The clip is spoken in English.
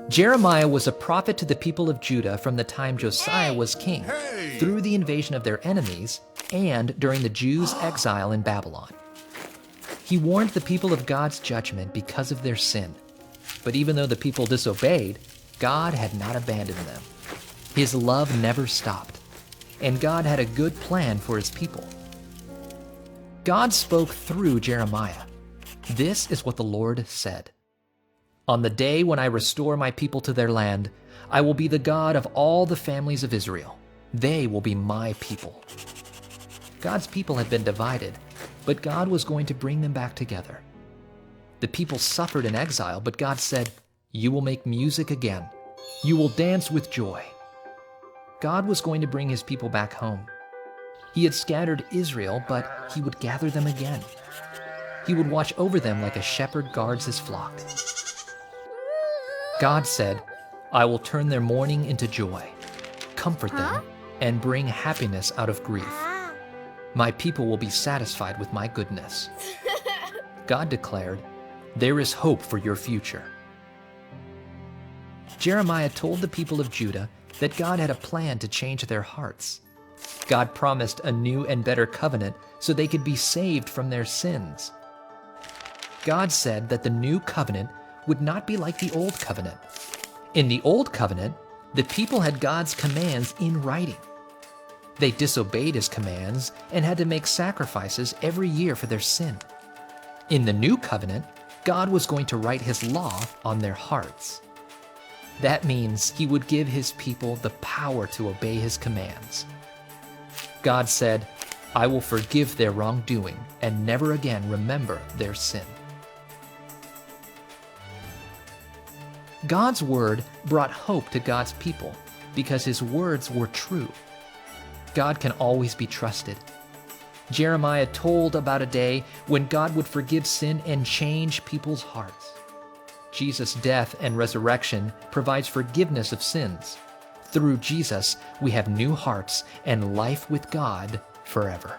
Jeremiah was a prophet to the people of Judah from the time Josiah was king, through the invasion of their enemies, and during the Jews' exile in Babylon. He warned the people of God's judgment because of their sin. But even though the people disobeyed, God had not abandoned them. His love never stopped, and God had a good plan for his people. God spoke through Jeremiah. This is what the Lord said. On the day when I restore my people to their land, I will be the God of all the families of Israel. They will be my people. God's people had been divided, but God was going to bring them back together. The people suffered in exile, but God said, "You will make music again. You will dance with joy." God was going to bring his people back home. He had scattered Israel, but he would gather them again. He would watch over them like a shepherd guards his flock. God said, "I will turn their mourning into joy, comfort them, and bring happiness out of grief. My people will be satisfied with my goodness." God declared, "There is hope for your future." Jeremiah told the people of Judah that God had a plan to change their hearts. God promised a new and better covenant so they could be saved from their sins. God said that the new covenant would not be like the old covenant. In the old covenant, the people had God's commands in writing. They disobeyed his commands and had to make sacrifices every year for their sin. In the new covenant, God was going to write his law on their hearts. That means he would give his people the power to obey his commands. God said, "I will forgive their wrongdoing and never again remember their sin." God's word brought hope to God's people because his words were true. God can always be trusted. Jeremiah told about a day when God would forgive sin and change people's hearts. Jesus' death and resurrection provides forgiveness of sins. Through Jesus, we have new hearts and life with God forever.